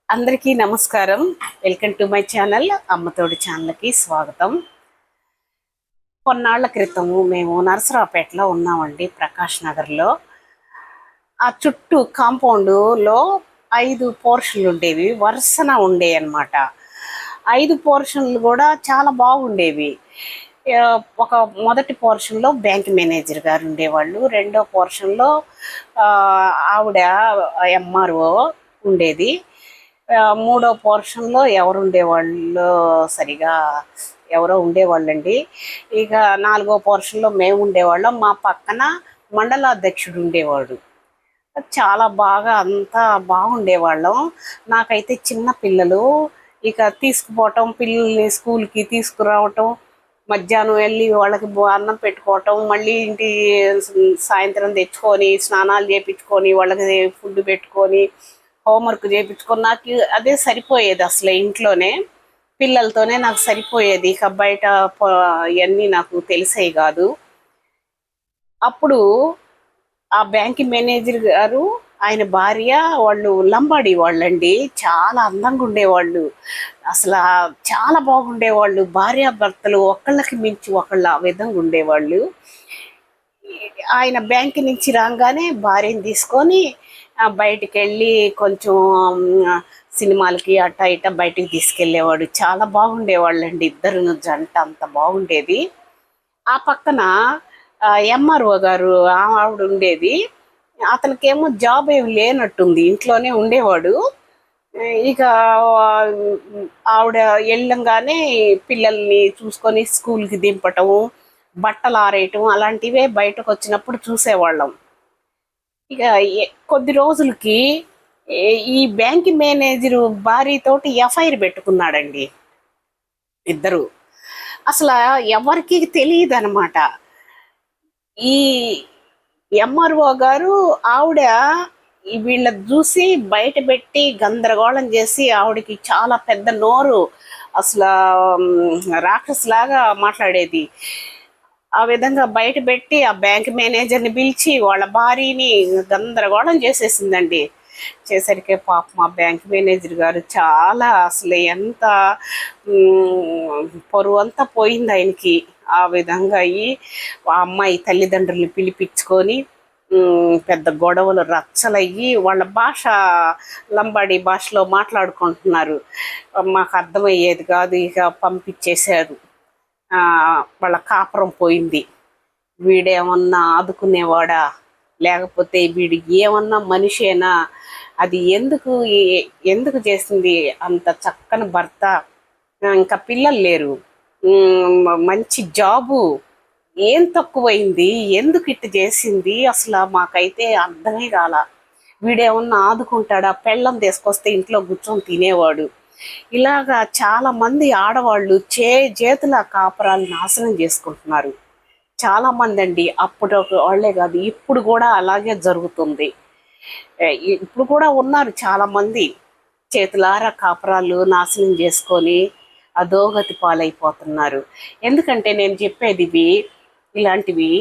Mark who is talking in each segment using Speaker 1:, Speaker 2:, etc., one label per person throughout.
Speaker 1: అందరికీ నమస్కారం. Welcome to my channel. అమ్మతోడి ఛానల్కి స్వాగతం. కొన్నాళ్ల క్రితము మేము నరసరావుపేటలో ఉన్నామండి, ప్రకాష్ నగర్లో. ఆ చుట్టూ కాంపౌండ్లో 5 పోర్షన్లు ఉండేవి, వరుసన ఉండేవి అన్నమాట. 5 పోర్షన్లు కూడా చాలా బాగుండేవి. ఒక మొదటి పోర్షన్లో బ్యాంక్ మేనేజర్ గారు ఉండేవాళ్ళు, రెండో పోర్షన్లో ఆవిడ ఎంఆర్ఓ ఉండేది, మూడో పోర్షన్లో ఎవరు ఉండేవాళ్ళు సరిగా ఎవరో ఉండేవాళ్ళండి. ఇక నాలుగో పోర్షన్లో మేము ఉండేవాళ్ళం. మా పక్కన మండలాధ్యక్షుడు ఉండేవాడు. చాలా బాగా అంతా బాగుండేవాళ్ళం. నాకైతే చిన్న పిల్లలు, ఇక తీసుకుపోవటం, పిల్లల్ని స్కూల్కి తీసుకురావటం, మధ్యాహ్నం వెళ్ళి వాళ్ళకి అన్నం పెట్టుకోవటం, మళ్ళీ ఇంటి సాయంత్రం తెచ్చుకొని స్నానాలు చేయించుకొని వాళ్ళకి ఫుడ్ పెట్టుకొని హోంవర్క్ చేయించుకొని నాకు అదే సరిపోయేది. అసలు ఇంట్లోనే పిల్లలతోనే నాకు సరిపోయేది. ఇక బయట ఇవన్నీ నాకు తెలిసేవి కాదు. అప్పుడు ఆ బ్యాంక్ మేనేజర్ గారు, ఆయన భార్య, వాళ్ళు లంబాడి వాళ్ళండి. చాలా అందంగా ఉండేవాళ్ళు, అసలు చాలా బాగుండేవాళ్ళు. భార్యాభర్తలు ఒకళ్ళకి మించి ఒకళ్ళ ఆ విధంగా ఉండేవాళ్ళు. ఆయన బ్యాంక్ నుంచి రాగానే భార్యని తీసుకొని బయటికి వెళ్ళి కొంచెం సినిమాలకి అట్టా ఇట్టా బయటికి తీసుకెళ్ళేవాడు. చాలా బాగుండేవాళ్ళండి, ఇద్దరు జంట అంత బాగుండేది. ఆ పక్కన ఎంఆర్ఓ గారు ఆవిడ ఉండేది. అతనికేమో జాబ్ ఏమి లేనట్టుంది, ఇంట్లోనే ఉండేవాడు. ఇక ఆవిడ వెళ్ళంగానే పిల్లల్ని చూసుకొని స్కూల్కి దింపటము, బట్టలు ఆరేయటం అలాంటివే బయటకు వచ్చినప్పుడు చూసేవాళ్ళం. ఇక కొద్ది రోజులకి ఈ బ్యాంక్ మేనేజరు భార్యతోటి ఎఫ్ఐఆర్ పెట్టుకున్నాడండి ఇద్దరు. అసలు ఎవరికి తెలియదు అనమాట. ఈ ఎంఆర్ఓ గారు ఆవిడ వీళ్ళ చూసి బయట పెట్టి గందరగోళం చేసి, ఆవిడకి చాలా పెద్ద నోరు, అసలు రాక్షసులాగా మాట్లాడేది. ఆ విధంగా బయట పెట్టి ఆ బ్యాంక్ మేనేజర్ని పిలిచి వాళ్ళ భార్యని గందరగోళం చేసేసిందండి. చేసరికి పాప మా బ్యాంక్ మేనేజర్ గారు చాలా అసలు ఎంత పరువు అంతా పోయింది ఆయనకి. ఆ విధంగా అయ్యి ఆ అమ్మాయి తల్లిదండ్రుల్ని పిలిపించుకొని పెద్ద గొడవలు రచ్చలయ్యి, వాళ్ళ భాష లంబాడి భాషలో మాట్లాడుకుంటున్నారు. మాకు అర్థమయ్యేది కాదు. ఇక పంపించేశారు. వాళ్ళ కాపురం పోయింది. వీడేమన్నా ఆదుకునేవాడా, లేకపోతే వీడికి ఏమన్నా మనిషేనా, అది ఎందుకు చేసింది అంత చక్కని భర్త, ఇంకా పిల్లలు లేరు, మంచి జాబు, ఏం తక్కువైంది, ఎందుకు ఇట్టు చేసింది, అసలు మాకైతే అర్థమే కాల. వీడేమన్నా ఆదుకుంటాడా, పెళ్ళం తీసుకొస్తే ఇంట్లో కూర్చొని తినేవాడు. ఇలాగా చాలా మంది ఆడవాళ్ళు చేతుల కాపురాలు నాశనం చేసుకుంటున్నారు చాలా మంది అండి. అప్పుడు వాళ్ళే కాదు, ఇప్పుడు కూడా అలాగే జరుగుతుంది. ఇప్పుడు కూడా ఉన్నారు చాలా మంది చేతులారా కాపురాలు నాశనం చేసుకొని అధోగతి పాలైపోతున్నారు. ఎందుకంటే నేను చెప్పేది ఇలాంటివి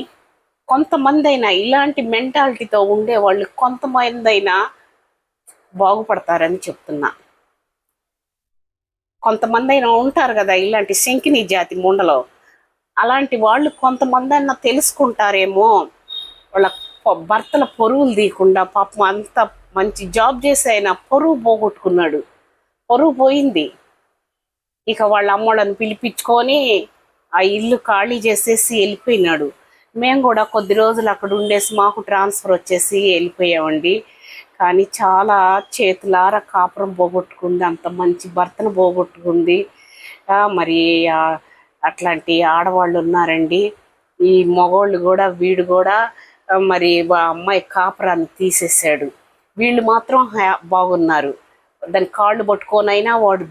Speaker 1: కొంతమంది అయినా, ఇలాంటి మెంటాలిటీతో ఉండేవాళ్ళు కొంతమంది అయినా బాగుపడతారని చెప్తున్నా. కొంతమంది అయినా ఉంటారు కదా ఇలాంటి శంకిని జాతి ముండలో, అలాంటి వాళ్ళు కొంతమంది అయినా తెలుసుకుంటారేమో. వాళ్ళ భర్తల పొరువులు తీయకుండా పాపం అంత మంచి జాబ్ చేసి ఆయన పొరువు పోగొట్టుకున్నాడు, పొరువు పోయింది. ఇక వాళ్ళ అమ్మోళ్ళని పిలిపించుకొని ఆ ఇల్లు ఖాళీ చేసేసి వెళ్ళిపోయినాడు. మేము కూడా కొద్ది రోజులు అక్కడ ఉండేసి మాకు ట్రాన్స్ఫర్ వచ్చేసి వెళ్ళిపోయామండి. కానీ చాలా చేతులారా కాపురం పోగొట్టుకుంది, అంత మంచి భర్తను పోగొట్టుకుంది. మరి అట్లాంటి ఆడవాళ్ళు ఉన్నారండి. ఈ మగవాళ్ళు కూడా, వీడు కూడా మరి అమ్మాయి కాపురాన్ని తీసేసాడు. వీళ్ళు మాత్రం బాగున్నారు. దాని కాళ్ళు పట్టుకొనైనా వాడు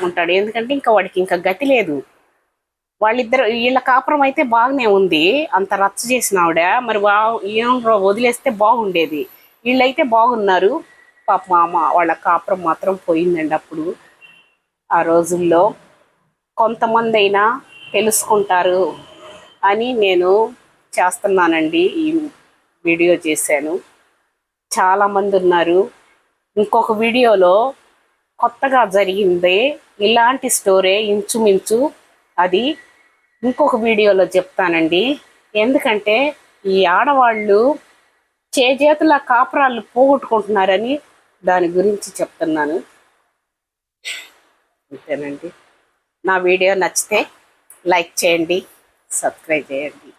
Speaker 1: ఉంటాడు, ఎందుకంటే ఇంకా వాడికి ఇంకా గతి లేదు. వీళ్ళ కాపురం అయితే బాగానే ఉంది, అంత రచ్చ చేసిన ఆవిడ. మరి వదిలేస్తే బాగుండేది. వీళ్ళైతే బాగున్నారు. పాప వాళ్ళ కాపురం మాత్రం పోయిందండి. అప్పుడు ఆ రోజుల్లో కొంతమంది అయినా తెలుసుకుంటారు అని నేను చేస్తున్నానండి, ఈ వీడియో చేశాను. చాలామంది ఉన్నారు. ఇంకొక వీడియోలో కొత్తగా జరిగిందే ఇలాంటి స్టోరీ ఇంచుమించు అది ఇంకొక వీడియోలో చెప్తానండి. ఎందుకంటే ఈ ఆడవాళ్ళు చేజేతుల కాపురాలు పోగొట్టుకుంటున్నారని దాని గురించి చెప్తున్నాను. అంతేనండి. నా వీడియో నచ్చితే లైక్ చేయండి, సబ్స్క్రైబ్ చేయండి.